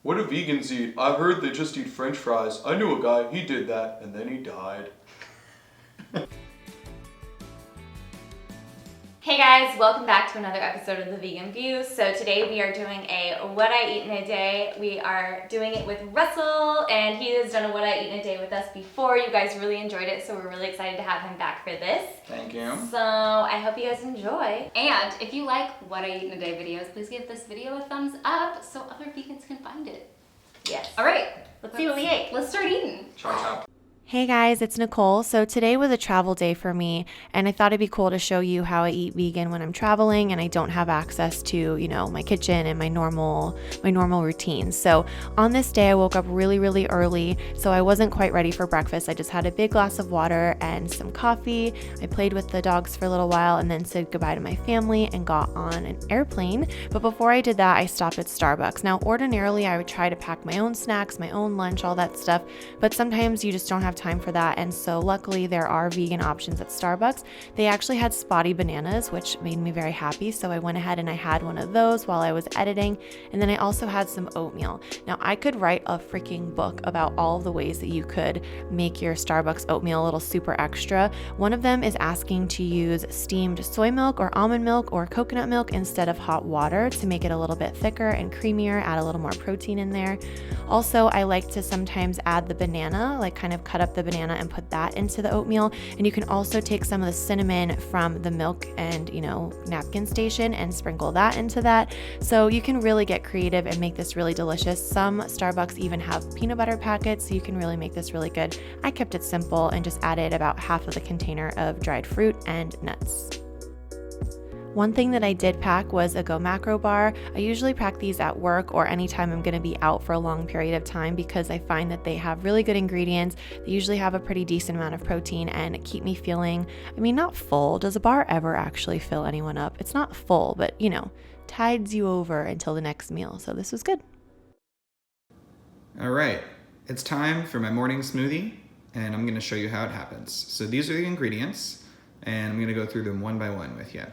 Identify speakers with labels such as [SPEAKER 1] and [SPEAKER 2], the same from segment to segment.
[SPEAKER 1] What do vegans eat? I heard they just eat French fries. I knew a guy, he did that, and then he died.
[SPEAKER 2] Hey guys, welcome back to another episode of The Vegan View. So today we are doing a what I eat in a day. We are doing it with Russell, and he has done a what I eat in a day with us before. You guys really enjoyed it, so we're really excited to have him back for this.
[SPEAKER 1] Thank you.
[SPEAKER 2] So I hope you guys enjoy. And if you like what I eat in a day videos, please give this video a thumbs up so other vegans can find it. Yes. All right, let's see what we ate. Let's start eating.
[SPEAKER 1] Chop.
[SPEAKER 3] Hey guys, it's Nicole. So today was a travel day for me, and I thought it'd be cool to show you how I eat vegan when I'm traveling and I don't have access to, my kitchen and my normal routines. So on this day I woke up really early, so I wasn't quite ready for breakfast. I just had a big glass of water and some coffee. I played with the dogs for a little while and then said goodbye to my family and got on an airplane. But before I did that, I stopped at Starbucks. Now, ordinarily I would try to pack my own snacks, my own lunch, all that stuff, but sometimes you just don't have time for that, and so luckily there are vegan options at Starbucks. They actually had spotty bananas, which made me very happy, so I went ahead and I had one of those while I was editing, and then I also had some oatmeal. Now, I could write a freaking book about all of the ways that you could make your Starbucks oatmeal a little super extra. One of them is asking to use steamed soy milk or almond milk or coconut milk instead of hot water to make it a little bit thicker and creamier, add a little more protein in there. Also, I like to sometimes add the banana, like kind of cut up the banana and put that into the oatmeal. And you can also take some of the cinnamon from the milk and, napkin station and sprinkle that into that. So you can really get creative and make this really delicious. Some Starbucks even have peanut butter packets, so you can really make this really good. I kept it simple and just added about half of the container of dried fruit and nuts. One thing that I did pack was a Go Macro bar. I usually pack these at work or anytime I'm going to be out for a long period of time because I find that they have really good ingredients. They usually have a pretty decent amount of protein and keep me feeling, not full. Does a bar ever actually fill anyone up? It's not full, but tides you over until the next meal. So this was good.
[SPEAKER 4] All right, it's time for my morning smoothie, and I'm going to show you how it happens. So these are the ingredients, and I'm going to go through them one by one with you.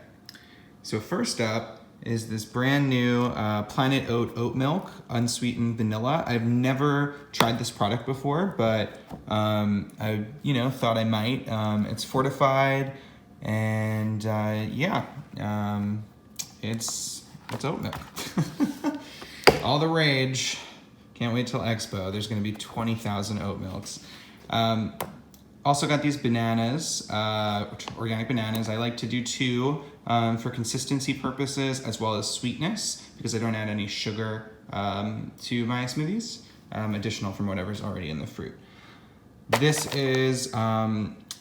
[SPEAKER 4] So first up is this brand new Planet Oat milk, unsweetened vanilla. I've never tried this product before, but I thought I might. It's fortified, and it's oat milk. All the rage. Can't wait till Expo. There's going to be 20,000 oat milks. Also got these bananas, organic bananas. I like to do 2 for consistency purposes as well as sweetness because I don't add any sugar to my smoothies, additional from whatever's already in the fruit. This is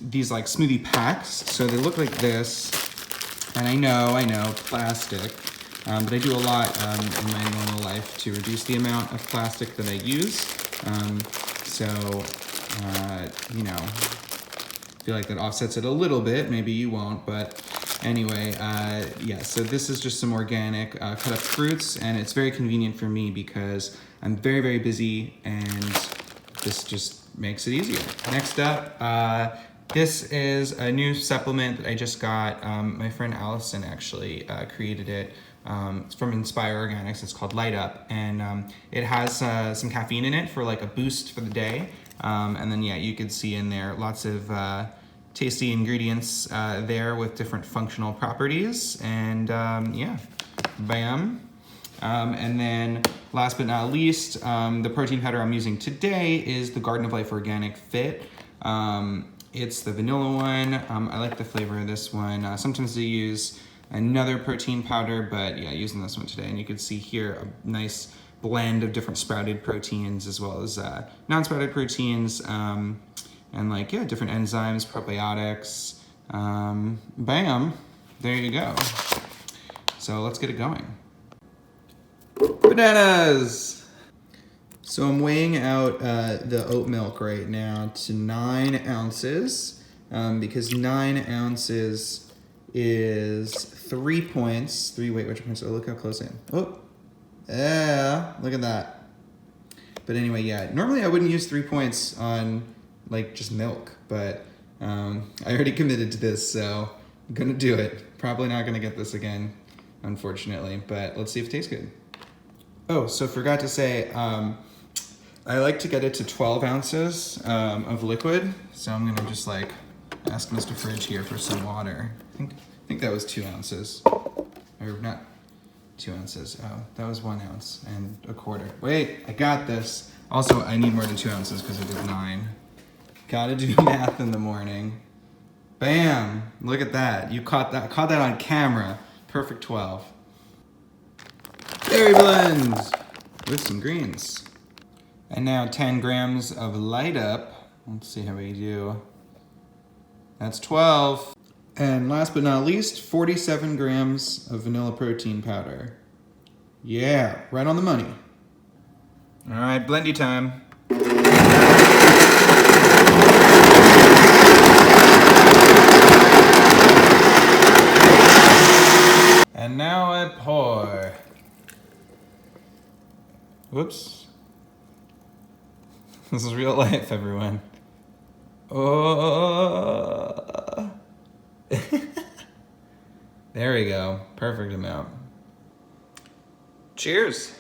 [SPEAKER 4] these like smoothie packs. So they look like this, and I know, plastic, but I do a lot in my normal life to reduce the amount of plastic that I use. I feel like that offsets it a little bit. Maybe you won't, but anyway, so this is just some organic cut up fruits, and it's very convenient for me because I'm very busy, and this just makes it easier. Next up, this is a new supplement that I just got. My friend Allison actually created it. It's from Inspire Organics. It's called Light Up, and it has some caffeine in it for like a boost for the day. And then you could see in there lots of tasty ingredients there with different functional properties, and bam. And then last but not least, the protein powder I'm using today is the Garden of Life Organic Fit. It's the vanilla one. I like the flavor of this one. Sometimes they use another protein powder, but using this one today. And you can see here a nice blend of different sprouted proteins as well as non-sprouted proteins, and different enzymes, probiotics. Bam, there you go. So let's get it going. Bananas! So I'm weighing out the oat milk right now to 9 ounces because 9 ounces is 3 points. Which points? Oh, look how close I am. Oh, yeah, look at that. But anyway, normally I wouldn't use 3 points on just milk, but I already committed to this, so I'm gonna do it. Probably not gonna get this again, unfortunately, but let's see if it tastes good. Oh, so forgot to say, I like to get it to 12 ounces of liquid. So I'm gonna just like ask Mr. Fridge here for some water. I think that was 2 ounces. Or not 2 ounces. Oh, that was 1 ounce and a quarter. Wait, I got this. Also, I need more than 2 ounces because I did 9. Gotta do math in the morning. Bam! Look at that. You caught that on camera. Perfect 12. Berry blends with some greens. And now 10 grams of Light Up. Let's see how we do. That's 12. And last but not least, 47 grams of vanilla protein powder. Yeah, right on the money. All right, blendy time. And now I pour. Whoops. This is real life, everyone. Oh. There we go. Perfect amount. Cheers.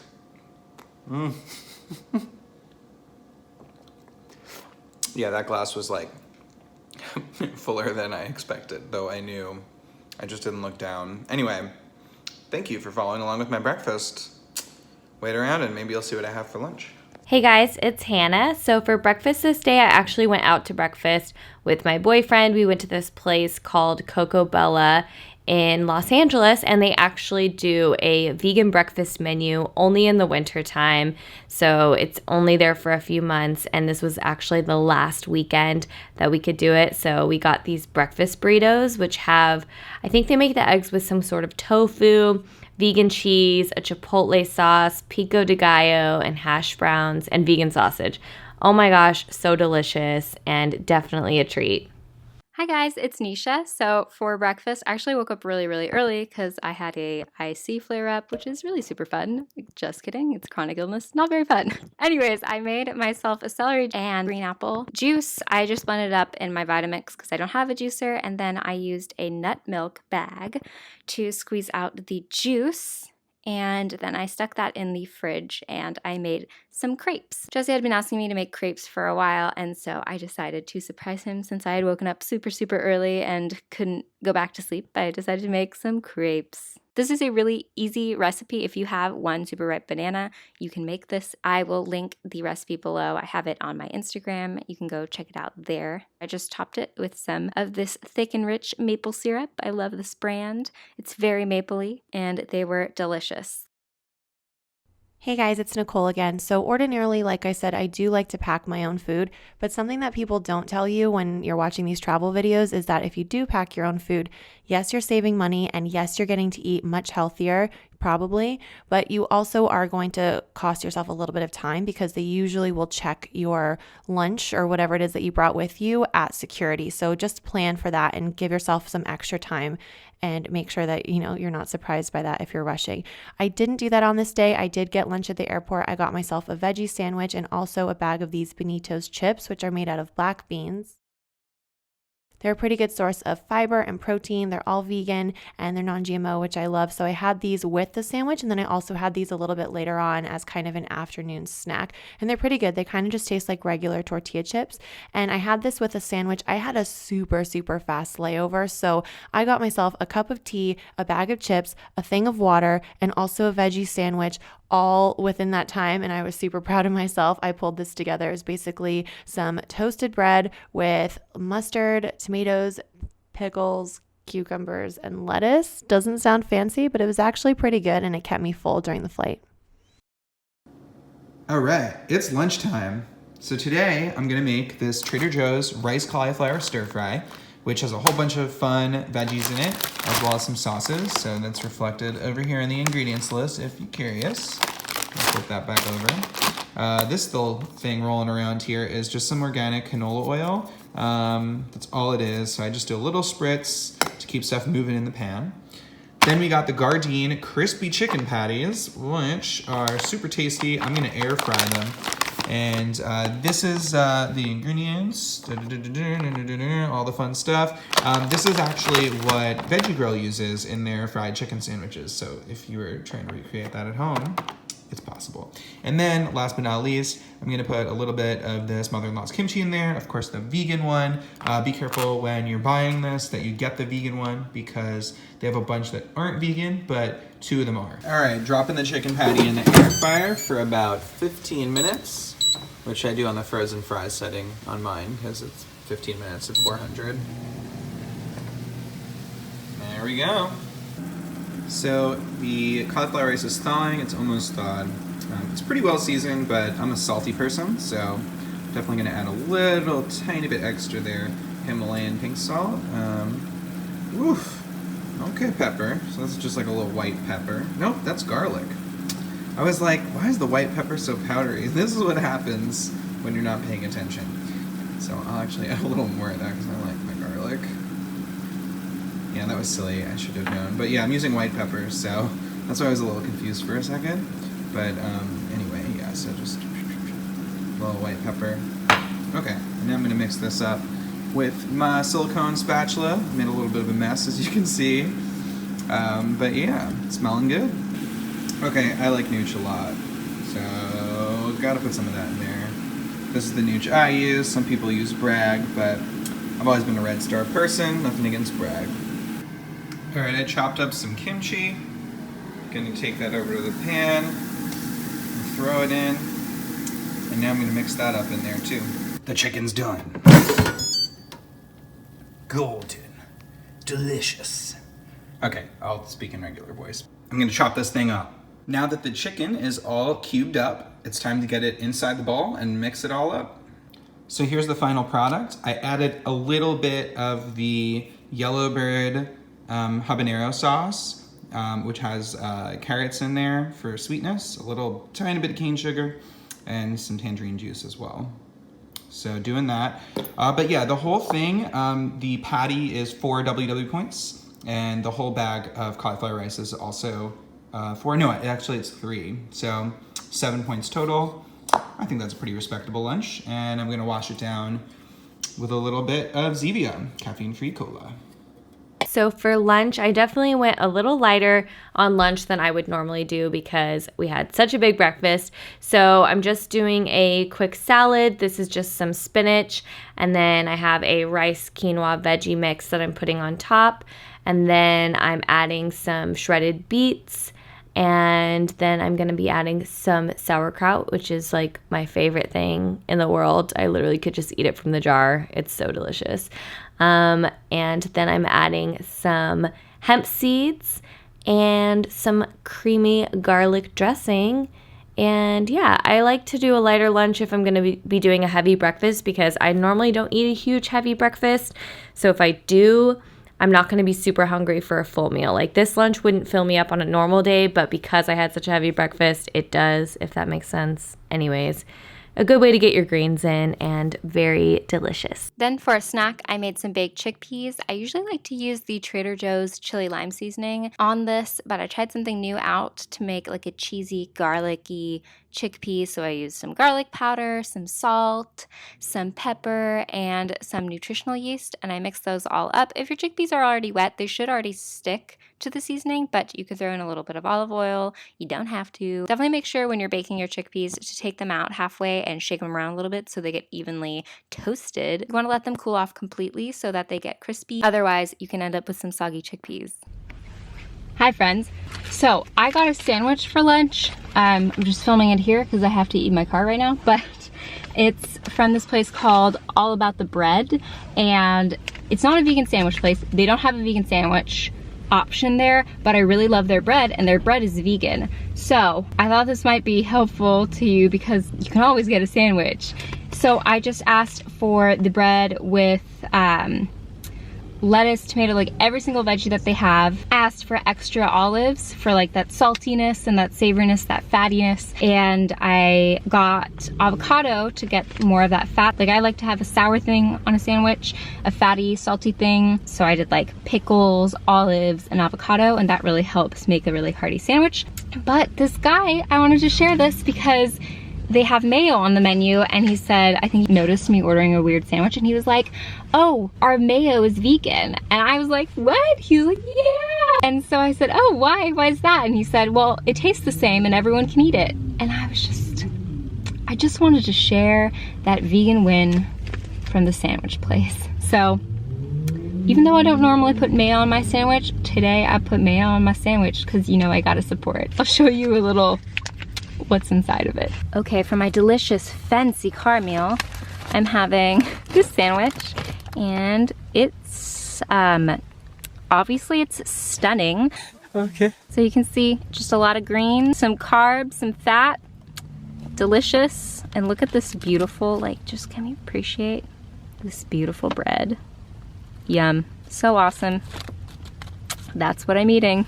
[SPEAKER 4] Yeah, that glass was like fuller than I expected, though I knew. I just didn't look down. Anyway, thank you for following along with my breakfast. Wait around and maybe you'll see what I have for lunch.
[SPEAKER 2] Hey guys, it's Hannah. So for breakfast this day, I actually went out to breakfast with my boyfriend. We went to this place called Coco Bella in Los Angeles, and they actually do a vegan breakfast menu only in the winter time. So it's only there for a few months, and this was actually the last weekend that we could do it. So we got these breakfast burritos, which have, I think they make the eggs with some sort of tofu, vegan cheese, a chipotle sauce, pico de gallo, and hash browns, and vegan sausage. Oh my gosh, so delicious and definitely a treat.
[SPEAKER 5] Hi guys, it's Nisha. So for breakfast, I actually woke up really early because I had a IC flare-up, which is really super fun. Just kidding, it's chronic illness, not very fun. Anyways, I made myself a celery and green apple juice. I just blended it up in my Vitamix because I don't have a juicer, and then I used a nut milk bag to squeeze out the juice. And then I stuck that in the fridge and I made some crepes. Jesse had been asking me to make crepes for a while, and so I decided to surprise him since I had woken up super early and couldn't go back to sleep. I decided to make some crepes. This is a really easy recipe. If you have one super ripe banana, you can make this. I will link the recipe below. I have it on my Instagram. You can go check it out there. I just topped it with some of this thick and rich maple syrup. I love this brand. It's very mapley, and they were delicious.
[SPEAKER 3] Hey guys, it's Nicole again. So ordinarily, like I said, I do like to pack my own food, but something that people don't tell you when you're watching these travel videos is that if you do pack your own food, yes, you're saving money, and yes, you're getting to eat much healthier, probably, but you also are going to cost yourself a little bit of time because they usually will check your lunch or whatever it is that you brought with you at security. So just plan for that and give yourself some extra time and make sure that, you're not surprised by that if you're rushing. I didn't do that on this day. I did get lunch at the airport. I got myself a veggie sandwich and also a bag of these Burritos chips, which are made out of black beans. They're a pretty good source of fiber and protein. They're all vegan and they're non-GMO, which I love. So I had these with the sandwich, and then I also had these a little bit later on as kind of an afternoon snack. And they're pretty good. They kind of just taste like regular tortilla chips. And I had this with a sandwich. I had a super fast layover. So I got myself a cup of tea, a bag of chips, a thing of water, and also a veggie sandwich, all within that time, and I was super proud of myself. I pulled this together. It was basically some toasted bread with mustard, tomatoes, pickles, cucumbers, and lettuce. Doesn't sound fancy, but it was actually pretty good, and it kept me full during the flight.
[SPEAKER 4] All right, it's lunchtime. So today I'm gonna make this Trader Joe's rice cauliflower stir fry, which has a whole bunch of fun veggies in it, as well as some sauces. So that's reflected over here in the ingredients list if you're curious. I'll flip that back over. This little thing rolling around here is just some organic canola oil. That's all it is. So I just do a little spritz to keep stuff moving in the pan. Then we got the Gardena crispy chicken patties, which are super tasty. I'm gonna air fry them. And this is the ingredients, all the fun stuff. This is actually what Veggie Grill uses in their fried chicken sandwiches. So if you were trying to recreate that at home, it's possible. possible. And then last but not least, I'm gonna put a little bit of this mother-in-law's kimchi in there, of course the vegan one. Be careful when you're buying this that you get the vegan one because they have a bunch that aren't vegan, but 2 of them are. All right, dropping the chicken patty in the air fryer for about 15 minutes, which I do on the frozen fries setting on mine because it's 15 minutes at 400. There we go. So the cauliflower rice is thawing, it's almost thawed. It's pretty well seasoned, but I'm a salty person, so definitely gonna add a little tiny bit extra there. Himalayan pink salt. Oof. Okay, pepper. So that's just like a little white pepper. Nope, that's garlic. I was like, why is the white pepper so powdery? This is what happens when you're not paying attention. So I'll actually add a little more of that because I like my garlic. Yeah, that was silly. I should have known. But yeah, I'm using white pepper, so that's why I was a little confused for a second. But anyway, yeah, so just a little white pepper. Okay, and now I'm gonna mix this up with my silicone spatula. Made a little bit of a mess, as you can see. But yeah, smelling good. Okay, I like nooch a lot, so gotta put some of that in there. This is the nooch I use. Some people use Bragg, but I've always been a Red Star person. Nothing against Bragg. All right, I chopped up some kimchi. Gonna take that over to the pan, and throw it in, and now I'm gonna mix that up in there too. The chicken's done. Golden. Delicious. Okay, I'll speak in regular voice. I'm gonna chop this thing up. Now that the chicken is all cubed up, it's time to get it inside the bowl and mix it all up. So here's the final product. I added a little bit of the Yellowbird habanero sauce, which has carrots in there for sweetness, a little tiny bit of cane sugar, and some tangerine juice as well. So doing that. But yeah, the whole thing, the patty is 4 WW points, and the whole bag of cauliflower rice is also 4. No, actually it's 3. So 7 points total. I think that's a pretty respectable lunch, and I'm gonna wash it down with a little bit of Zevia, caffeine-free cola.
[SPEAKER 3] So for lunch, I definitely went a little lighter on lunch than I would normally do because we had such a big breakfast. So I'm just doing a quick salad. This is just some spinach, and then I have a rice quinoa veggie mix that I'm putting on top, and then I'm adding some shredded beets, and then I'm going to be adding some sauerkraut, which is like my favorite thing in the world. I literally could just eat it from the jar. It's so delicious. And then I'm adding some hemp seeds and some creamy garlic dressing. And yeah, I like to do a lighter lunch if I'm going to be doing a heavy breakfast because I normally don't eat a huge heavy breakfast. So if I do, I'm not going to be super hungry for a full meal. Like this lunch wouldn't fill me up on a normal day, but because I had such a heavy breakfast, it does, if that makes sense. Anyways, a good way to get your greens in and very delicious.
[SPEAKER 5] Then for a snack, I made some baked chickpeas. I usually like to use the Trader Joe's chili lime seasoning on this, but I tried something new out to make like a cheesy, garlicky chickpea. So I used some garlic powder, some salt, some pepper, and some nutritional yeast, and I mixed those all up. If your chickpeas are already wet, they should already stick to the seasoning, but you could throw in a little bit of olive oil. You don't have to. Definitely make sure when you're baking your chickpeas to take them out halfway and shake them around a little bit so they get evenly toasted. You want to let them cool off completely so that they get crispy. Otherwise, you can end up with some soggy chickpeas. Hi friends. So I got a sandwich for lunch. I'm just filming it here because I have to eat in my car right now, but it's from this place called All About the Bread, and it's not a vegan sandwich place. They don't have a vegan sandwich option there, but I really love their bread, and their bread is vegan. So I thought this might be helpful to you because you can always get a sandwich. So I just asked for the bread with lettuce, tomato, like every single veggie that they have. Asked for extra olives for like that saltiness and that savoriness, that fattiness. And I got avocado to get more of that fat. Like I like to have a sour thing on a sandwich, a fatty, salty thing. So I did like pickles, olives, and avocado, and that really helps make a really hearty sandwich. But this guy, I wanted to share this because they have mayo on the menu, and he said, I think he noticed me ordering a weird sandwich, and he was like, oh, our mayo is vegan. And I was like, what? He was like, yeah. And so I said, oh, why is that? And he said, well, it tastes the same and everyone can eat it. And I just wanted to share that vegan win from the sandwich place. So even though I don't normally put mayo on my sandwich, today I put mayo on my sandwich because you know I gotta support. I'll show you a little what's inside of it. Okay, for my delicious fancy car meal, I'm having this sandwich, and it's obviously it's stunning.
[SPEAKER 6] Okay.
[SPEAKER 5] So you can see just a lot of green, some carbs, some fat, delicious. And look at this beautiful, like, just can you appreciate this beautiful bread? Yum, so awesome. That's what I'm eating.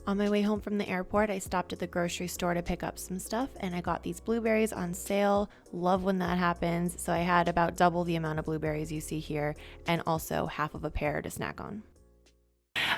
[SPEAKER 3] On my way home from the airport, I stopped at the grocery store to pick up some stuff, and I got these blueberries on sale. Love when that happens. So I had about double the amount of blueberries you see here, and also half of a pear to snack on.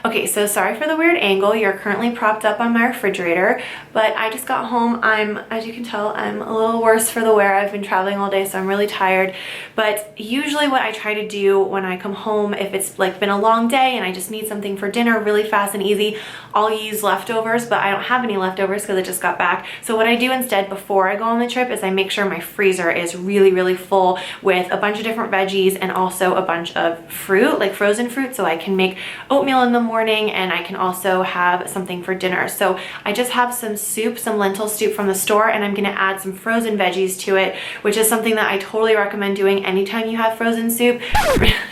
[SPEAKER 3] Okay, so sorry for the weird angle. You're currently propped up on my refrigerator, but I just got home. As you can tell, I'm a little worse for the wear. I've been traveling all day, so I'm really tired. But usually what I try to do when I come home, if it's like been a long day and I just need something for dinner really fast and easy, I'll use leftovers, but I don't have any leftovers because I just got back. So what I do instead before I go on the trip is I make sure my freezer is really, really full with a bunch of different veggies and also a bunch of fruit, like frozen fruit, so I can make oatmeal in the morning and I can also have something for dinner. So I just have some soup, some lentil soup from the store, and I'm gonna add some frozen veggies to it, which is something that I totally recommend doing anytime you have frozen soup.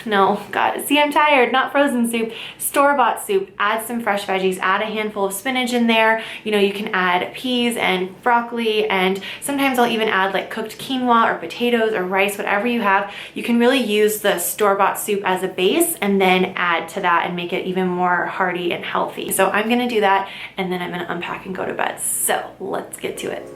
[SPEAKER 3] No, God, see, I'm tired, not frozen soup, store-bought soup. Add some fresh veggies, add a handful of spinach in there. You know, you can add peas and broccoli, and sometimes I'll even add like cooked quinoa or potatoes or rice, whatever you have. You can really use the store-bought soup as a base and then add to that and make it even more hearty and healthy. So I'm gonna do that, and then I'm gonna unpack and go to bed. So let's get to it.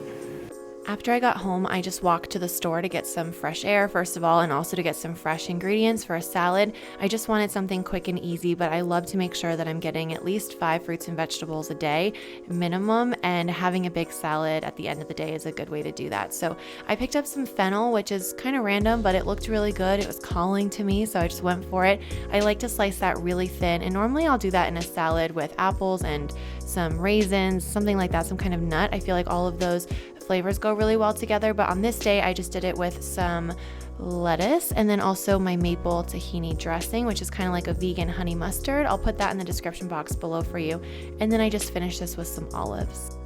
[SPEAKER 3] After I got home, I just walked to the store to get some fresh air, first of all, and also to get some fresh ingredients for a salad. I just wanted something quick and easy, but I love to make sure that I'm getting at least 5 fruits and vegetables a day minimum, and having a big salad at the end of the day is a good way to do that. So I picked up some fennel, which is kind of random, but it looked really good. It was calling to me, so I just went for it. I like to slice that really thin, and normally I'll do that in a salad with apples and some raisins, something like that, some kind of nut. I feel like all of those flavors go really well together, but on this day I just did it with some lettuce and then also my maple tahini dressing, which is kind of like a vegan honey mustard. I'll put that in the description box below for you. And then I just finished this with some olives.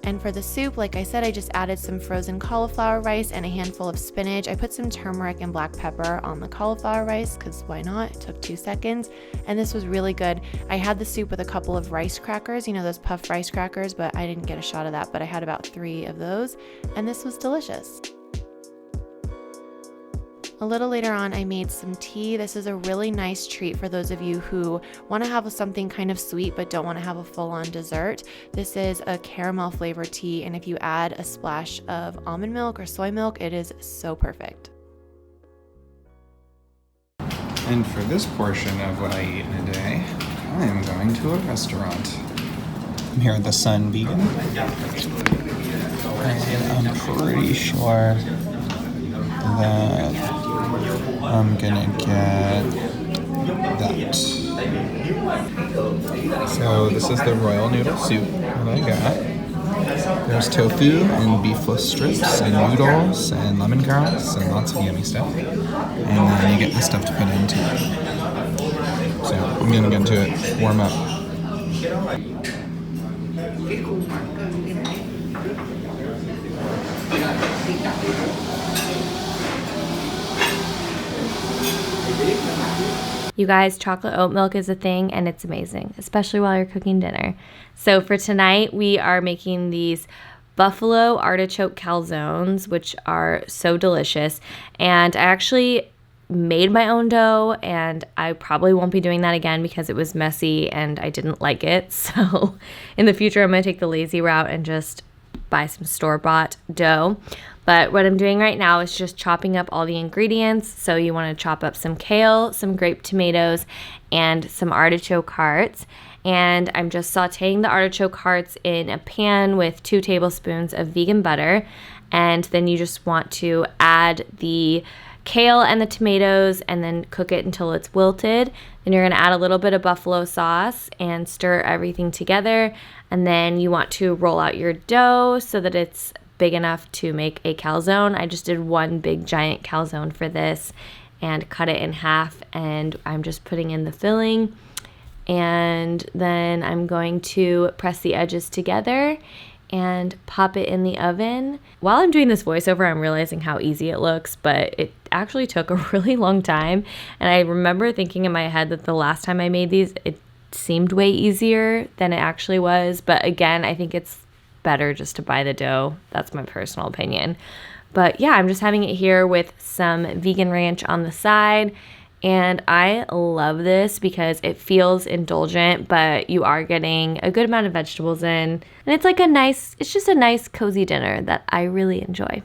[SPEAKER 3] And for the soup, like I said, I just added some frozen cauliflower rice and a handful of spinach. I put some turmeric and black pepper on the cauliflower rice because why not? It took 2 seconds. And this was really good. I had the soup with a couple of rice crackers, you know, those puffed rice crackers, but I didn't get a shot of that, but I had about 3 of those, and this was delicious. A little later on, I made some tea. This is a really nice treat for those of you who want to have something kind of sweet but don't want to have a full-on dessert. This is a caramel flavored tea, and if you add a splash of almond milk or soy milk, it is so perfect.
[SPEAKER 4] And for this portion of what I eat in a day, I am going to a restaurant. I'm here at the Sun Vegan, and I'm pretty sure that I'm gonna get that. So this is the royal noodle soup that I got. There's tofu and beefless strips and noodles and lemongrass and lots of yummy stuff. And then you get the stuff to put into it. So I'm gonna get into it, warm up.
[SPEAKER 2] You guys, chocolate oat milk is a thing and it's amazing, especially while you're cooking dinner. So for tonight, we are making these buffalo artichoke calzones, which are so delicious. And I actually made my own dough, and I probably won't be doing that again because it was messy and I didn't like it. So in the future, I'm gonna take the lazy route and just buy some store-bought dough. But what I'm doing right now is just chopping up all the ingredients. So you want to chop up some kale, some grape tomatoes, and some artichoke hearts. And I'm just sauteing the artichoke hearts in a pan with 2 tablespoons of vegan butter. And then you just want to add the kale and the tomatoes and then cook it until it's wilted. Then you're gonna add a little bit of buffalo sauce and stir everything together. And then you want to roll out your dough so that it's big enough to make a calzone. I just did one big giant calzone for this and cut it in half, and I'm just putting in the filling. And then I'm going to press the edges together and pop it in the oven. While I'm doing this voiceover, I'm realizing how easy it looks, but it actually took a really long time. And I remember thinking in my head that the last time I made these, it seemed way easier than it actually was. But again, I think it's better just to buy the dough. That's my personal opinion. But yeah, I'm just having it here with some vegan ranch on the side. And I love this because it feels indulgent, but you are getting a good amount of vegetables in. And it's like it's just a nice cozy dinner that I really enjoy.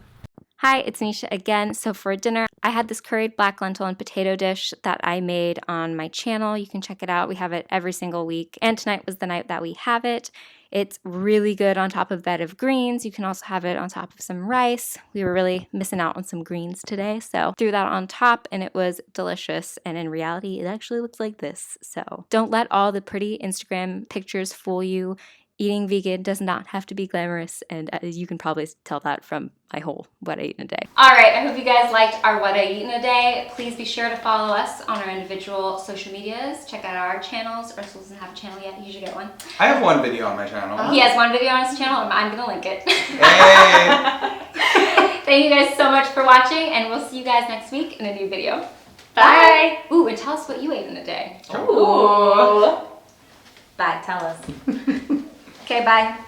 [SPEAKER 5] Hi, it's Nisha again. So for dinner, I had this curried black lentil and potato dish that I made on my channel. You can check it out. We have it every single week. And tonight was the night that we have it. It's really good on top of a bed of greens. You can also have it on top of some rice. We were really missing out on some greens today, so threw that on top and it was delicious. And in reality, it actually looks like this. So don't let all the pretty Instagram pictures fool you. Eating vegan does not have to be glamorous, and you can probably tell that from my whole what I eat in a day.
[SPEAKER 2] All right, I hope you guys liked our What I Eat in a Day. Please be sure to follow us on our individual social medias. Check out our channels. Russell doesn't have a channel yet. You should get one.
[SPEAKER 4] I have one video on my channel.
[SPEAKER 2] He has one video on his channel, and I'm going to link it.
[SPEAKER 4] Hey!
[SPEAKER 2] Thank you guys so much for watching, and we'll see you guys next week in a new video. Bye! Ooh, and tell us what you ate in a day.
[SPEAKER 4] Ooh.
[SPEAKER 2] Bye, tell us. Okay, bye.